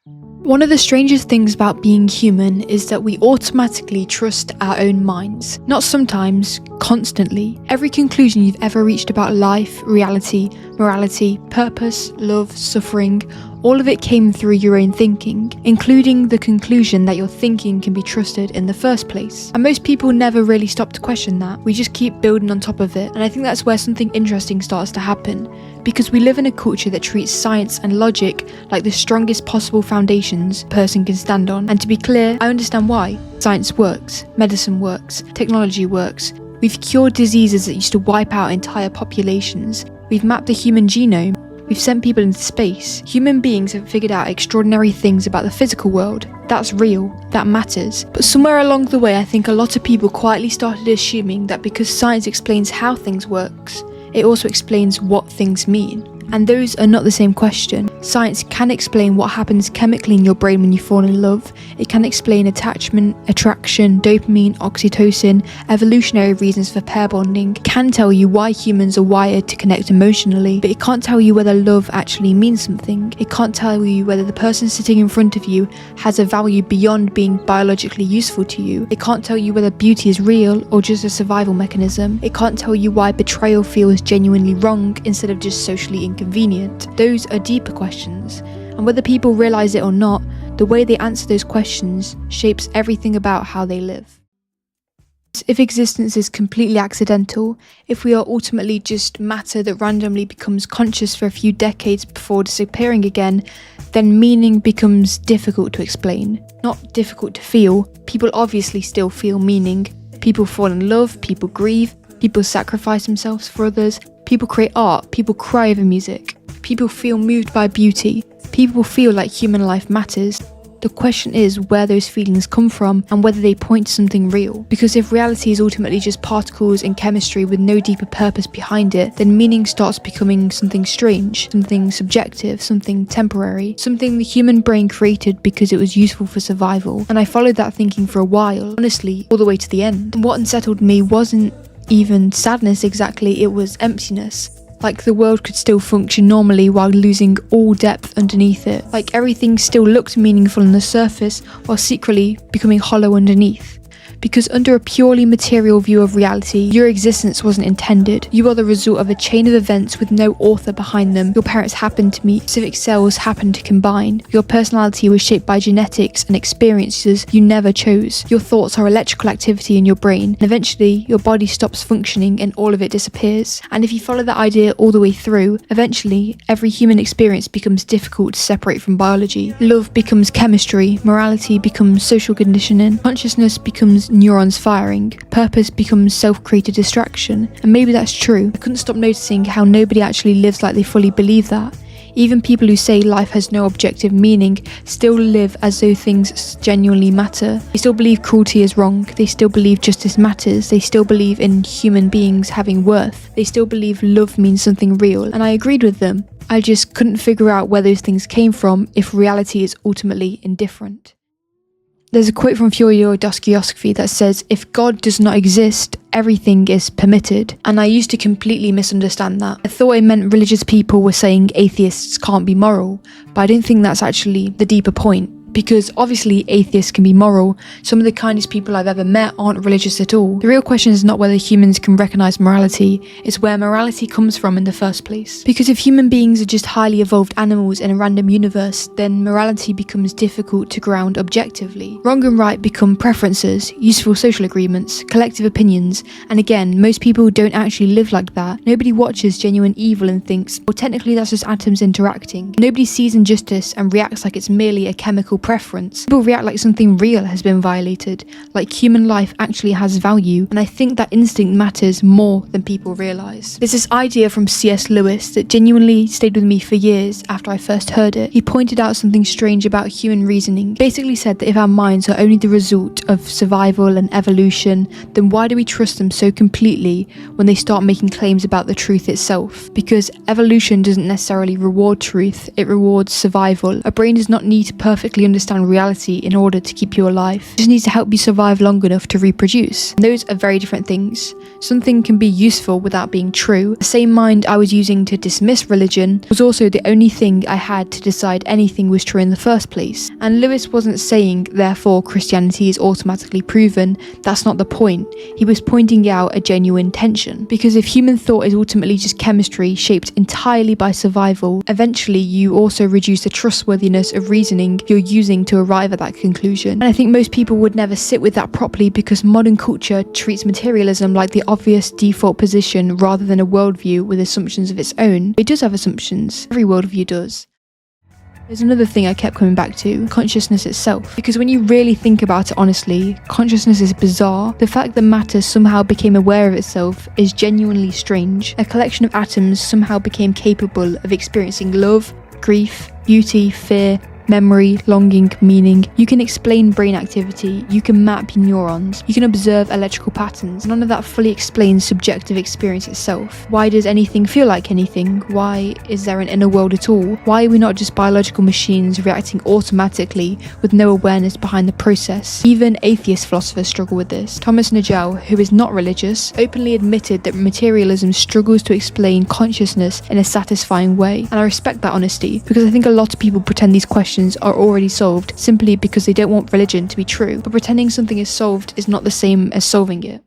One of the strangest things about being human is that we automatically trust our own minds. Not sometimes, constantly. Every conclusion you've ever reached about life, reality, morality, purpose, love, suffering, all of it came through your own thinking, including the conclusion that your thinking can be trusted in the first place. And most people never really stop to question that. We just keep building on top of it. And I think that's where something interesting starts to happen. Because we live in a culture that treats science and logic like the strongest possible foundations a person can stand on. And to be clear, I understand why. Science works, medicine works, technology works. We've cured diseases that used to wipe out entire populations. We've mapped the human genome. We've sent people into space. Human beings have figured out extraordinary things about the physical world. That's real. That matters. But somewhere along the way, I think a lot of people quietly started assuming that because science explains how things works, it also explains what things mean. And those are not the same question. Science can explain what happens chemically in your brain when you fall in love. It can explain attachment, attraction, dopamine, oxytocin, evolutionary reasons for pair bonding. It can tell you why humans are wired to connect emotionally, but it can't tell you whether love actually means something. It can't tell you whether the person sitting in front of you has a value beyond being biologically useful to you. It can't tell you whether beauty is real or just a survival mechanism. It can't tell you why betrayal feels genuinely wrong instead of just socially inconvenient. Those are deeper questions, and whether people realise it or not, the way they answer those questions shapes everything about how they live. If existence is completely accidental, if we are ultimately just matter that randomly becomes conscious for a few decades before disappearing again, then meaning becomes difficult to explain. Not difficult to feel. People obviously still feel meaning. People fall in love, people grieve, people sacrifice themselves for others, people create art, people cry over music, people feel moved by beauty, people feel like human life matters. The question is where those feelings come from and whether they point to something real. Because if reality is ultimately just particles and chemistry with no deeper purpose behind it, then meaning starts becoming something strange, something subjective, something temporary, something the human brain created because it was useful for survival. And I followed that thinking for a while, honestly, all the way to the end. And what unsettled me wasn't even sadness exactly, it was emptiness. Like the world could still function normally while losing all depth underneath it. Like everything still looked meaningful on the surface while secretly becoming hollow underneath. Because under a purely material view of reality, your existence wasn't intended. You are the result of a chain of events with no author behind them. Your parents happened to meet, specific cells happened to combine. Your personality was shaped by genetics and experiences you never chose. Your thoughts are electrical activity in your brain, and eventually your body stops functioning and all of it disappears. And if you follow that idea all the way through, eventually every human experience becomes difficult to separate from biology. Love becomes chemistry, morality becomes social conditioning, consciousness becomes neurons firing, purpose becomes self-created distraction. And maybe that's true. I couldn't stop noticing how nobody actually lives like they fully believe that. Even people who say life has no objective meaning still live as though things genuinely matter. They still believe cruelty is wrong. They still believe justice matters. They still believe in human beings having worth. They still believe love means something real. And I agreed with them. I just couldn't figure out where those things came from if reality is ultimately indifferent. There's a quote from Fyodor Dostoevsky that says, "If God does not exist, everything is permitted." And I used to completely misunderstand that. I thought it meant religious people were saying atheists can't be moral, but I don't think that's actually the deeper point. Because obviously atheists can be moral. Some of the kindest people I've ever met aren't religious at all. The real question is not whether humans can recognise morality, it's where morality comes from in the first place. Because if human beings are just highly evolved animals in a random universe, then morality becomes difficult to ground objectively. Wrong and right become preferences, useful social agreements, collective opinions, and again, most people don't actually live like that. Nobody watches genuine evil and thinks, well, technically that's just atoms interacting. Nobody sees injustice and reacts like it's merely a chemical preference. People react like something real has been violated, like human life actually has value, and I think that instinct matters more than people realise. There's this idea from C.S. Lewis that genuinely stayed with me for years after I first heard it. He pointed out something strange about human reasoning. He basically said that if our minds are only the result of survival and evolution, then why do we trust them so completely when they start making claims about the truth itself? Because evolution doesn't necessarily reward truth, it rewards survival. A brain does not need to perfectly understand reality in order to keep you alive. It just needs to help you survive long enough to reproduce. And those are very different things. Something can be useful without being true. The same mind I was using to dismiss religion was also the only thing I had to decide anything was true in the first place. And Lewis wasn't saying, therefore, Christianity is automatically proven. That's not the point. He was pointing out a genuine tension. Because if human thought is ultimately just chemistry shaped entirely by survival, eventually you also reduce the trustworthiness of reasoning you're using to arrive at that conclusion. And I think most people would never sit with that properly because modern culture treats materialism like the obvious default position rather than a worldview with assumptions of its own. It does have assumptions. Every worldview does. There's another thing I kept coming back to, consciousness itself. Because when you really think about it honestly, consciousness is bizarre. The fact that matter somehow became aware of itself is genuinely strange. A collection of atoms somehow became capable of experiencing love, grief, beauty, fear, memory, longing, meaning. You can explain brain activity, you can map neurons, you can observe electrical patterns. None of that fully explains subjective experience itself. Why does anything feel like anything? Why is there an inner world at all? Why are we not just biological machines reacting automatically with no awareness behind the process? Even atheist philosophers struggle with this. Thomas Nagel, who is not religious, openly admitted that materialism struggles to explain consciousness in a satisfying way. And I respect that honesty, because I think a lot of people pretend these questions are already solved simply because they don't want religion to be true. But pretending something is solved is not the same as solving it.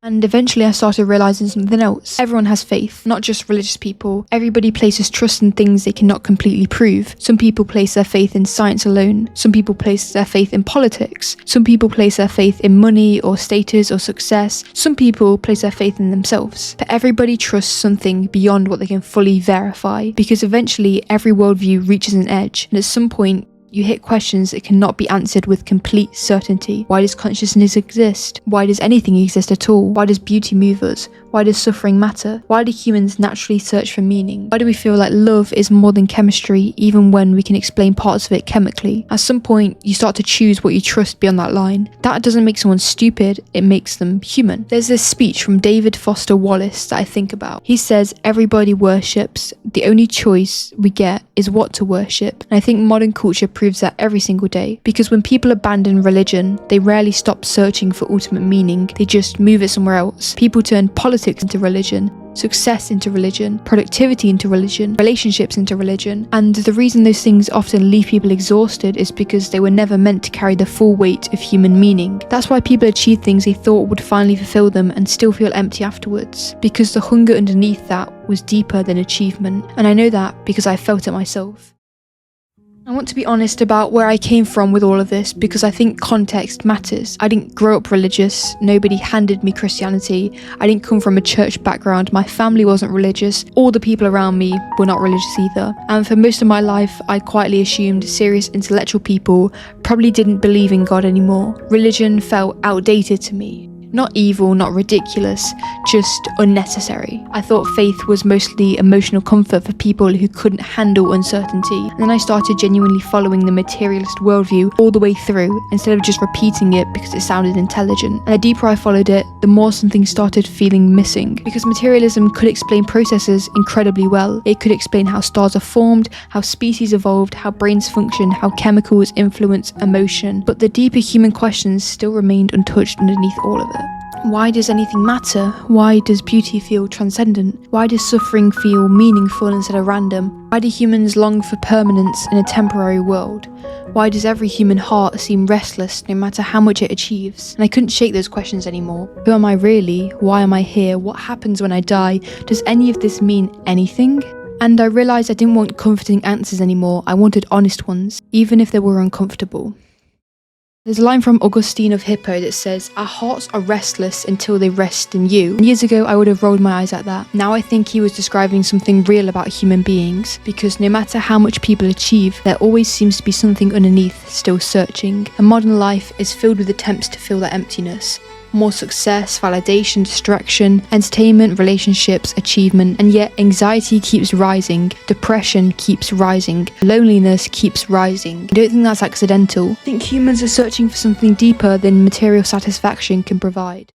And eventually I started realizing something else. Everyone has faith, not just religious people. Everybody places trust in things they cannot completely prove. Some people place their faith in science alone. Some people place their faith in politics. Some people place their faith in money or status or success. Some people place their faith in themselves. But everybody trusts something beyond what they can fully verify, because eventually every worldview reaches an edge, and at some point you hit questions that cannot be answered with complete certainty. Why does consciousness exist? Why does anything exist at all? Why does beauty move us? Why does suffering matter? Why do humans naturally search for meaning? Why do we feel like love is more than chemistry even when we can explain parts of it chemically? At some point, you start to choose what you trust beyond that line. That doesn't make someone stupid, it makes them human. There's this speech from David Foster Wallace that I think about. He says, everybody worships. The only choice we get is what to worship. And I think modern culture proves that every single day. Because when people abandon religion, they rarely stop searching for ultimate meaning. They just move it somewhere else. People turn politics into religion, success into religion, productivity into religion, relationships into religion. And the reason those things often leave people exhausted is because they were never meant to carry the full weight of human meaning. That's why people achieve things they thought would finally fulfill them and still feel empty afterwards, because the hunger underneath that was deeper than achievement. And I know that because I felt it myself. I want to be honest about where I came from with all of this, because I think context matters. I didn't grow up religious, nobody handed me Christianity, I didn't come from a church background, my family wasn't religious, all the people around me were not religious either. And for most of my life, I quietly assumed serious intellectual people probably didn't believe in God anymore. Religion felt outdated to me. Not evil, not ridiculous, just unnecessary. I thought faith was mostly emotional comfort for people who couldn't handle uncertainty. And then I started genuinely following the materialist worldview all the way through, instead of just repeating it because it sounded intelligent. And the deeper I followed it, the more something started feeling missing. Because materialism could explain processes incredibly well. It could explain how stars are formed, how species evolved, how brains function, how chemicals influence emotion. But the deeper human questions still remained untouched underneath all of it. Why does anything matter? Why does beauty feel transcendent? Why does suffering feel meaningful instead of random? Why do humans long for permanence in a temporary world? Why does every human heart seem restless no matter how much it achieves? And I couldn't shake those questions anymore. Who am I really? Why am I here? What happens when I die? Does any of this mean anything? And I realised I didn't want comforting answers anymore. I wanted honest ones, even if they were uncomfortable. There's a line from Augustine of Hippo that says, our hearts are restless until they rest in you. And years ago, I would have rolled my eyes at that. Now I think he was describing something real about human beings, because no matter how much people achieve, there always seems to be something underneath still searching. And modern life is filled with attempts to fill that emptiness. More success, validation, distraction, entertainment, relationships, achievement, and yet anxiety keeps rising, depression keeps rising, loneliness keeps rising. I don't think that's accidental. I think humans are searching for something deeper than material satisfaction can provide.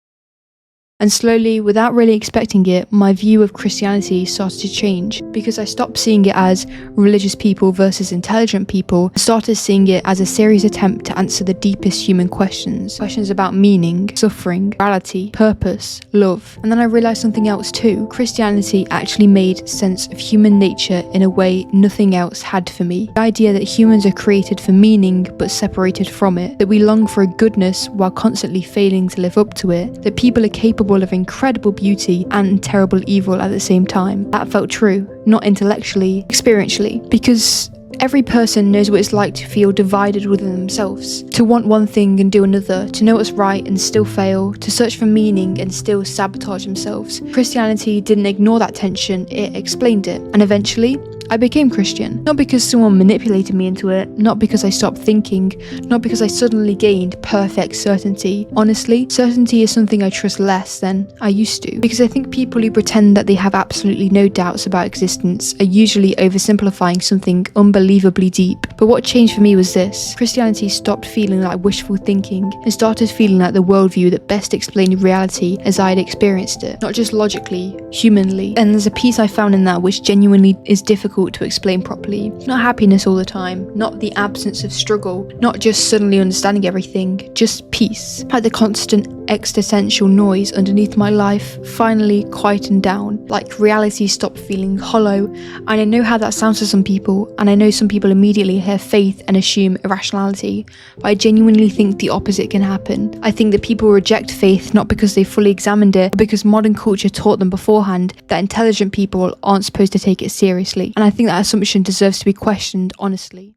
And slowly, without really expecting it, my view of Christianity started to change, because I stopped seeing it as religious people versus intelligent people, and started seeing it as a serious attempt to answer the deepest human questions about meaning, suffering, morality, purpose, love. And then I realized something else too. Christianity actually made sense of human nature in a way nothing else had for me. The idea that humans are created for meaning but separated from it, that we long for a goodness while constantly failing to live up to it, that people are capable of incredible beauty and terrible evil at the same time. That felt true, not intellectually, experientially, because every person knows what it's like to feel divided within themselves, to want one thing and do another, to know what's right and still fail, to search for meaning and still sabotage themselves. Christianity didn't ignore that tension, it explained it. And eventually, I became Christian. Not because someone manipulated me into it, not because I stopped thinking, not because I suddenly gained perfect certainty. Honestly, certainty is something I trust less than I used to, because I think people who pretend that they have absolutely no doubts about existence are usually oversimplifying something unbelievably deep. But what changed for me was this. Christianity stopped feeling like wishful thinking and started feeling like the worldview that best explained reality as I had experienced it, not just logically, humanly. And there's a piece I found in that which genuinely is difficult to explain properly. Not happiness all the time, not the absence of struggle, not just suddenly understanding everything, just peace. Like the constant existential noise underneath my life finally quietened down, like reality stopped feeling hollow. And I know how that sounds to some people, and I know some people immediately hear faith and assume irrationality, but I genuinely think the opposite can happen. I think that people reject faith not because they fully examined it, but because modern culture taught them beforehand that intelligent people aren't supposed to take it seriously. And I think that assumption deserves to be questioned honestly.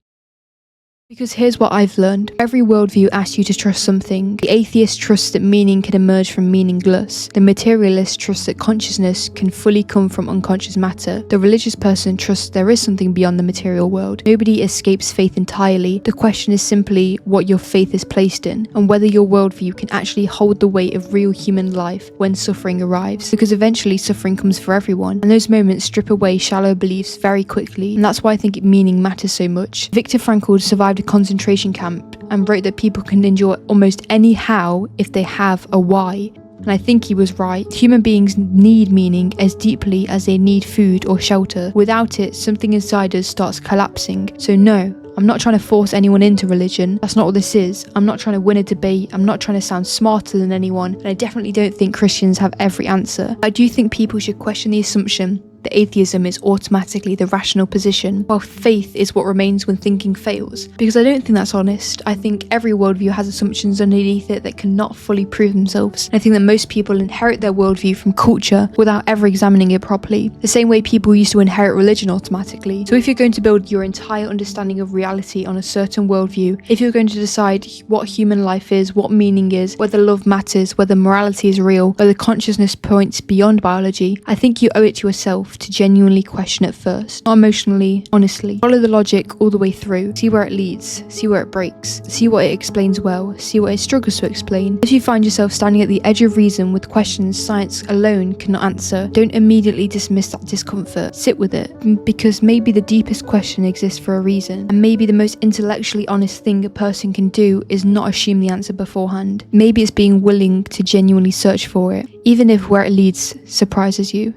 Because here's what I've learned. Every worldview asks you to trust something. The atheist trusts that meaning can emerge from meaningless. The materialist trusts that consciousness can fully come from unconscious matter. The religious person trusts there is something beyond the material world. Nobody escapes faith entirely. The question is simply what your faith is placed in, and whether your worldview can actually hold the weight of real human life when suffering arrives. Because eventually suffering comes for everyone, and those moments strip away shallow beliefs very quickly. And that's why I think meaning matters so much. Viktor Frankl survived a concentration camp and wrote that people can endure almost any how if they have a why. And I think he was right. Human beings need meaning as deeply as they need food or shelter. Without it, something inside us starts collapsing. So no, I'm not trying to force anyone into religion. That's not what this is. I'm not trying to win a debate. I'm not trying to sound smarter than anyone. And I definitely don't think Christians have every answer. I do think people should question the assumption that atheism is automatically the rational position, while faith is what remains when thinking fails. Because I don't think that's honest. I think every worldview has assumptions underneath it that cannot fully prove themselves. And I think that most people inherit their worldview from culture without ever examining it properly, the same way people used to inherit religion automatically. So if you're going to build your entire understanding of reality on a certain worldview, if you're going to decide what human life is, what meaning is, whether love matters, whether morality is real, whether consciousness points beyond biology, I think you owe it to yourself to genuinely question it first. Not emotionally, honestly. Follow the logic all the way through. See where it leads. See where it breaks. See what it explains well. See what it struggles to explain. If you find yourself standing at the edge of reason with questions science alone cannot answer, don't immediately dismiss that discomfort. Sit with it. Because maybe the deepest question exists for a reason. And maybe the most intellectually honest thing a person can do is not assume the answer beforehand. Maybe it's being willing to genuinely search for it, even if where it leads surprises you.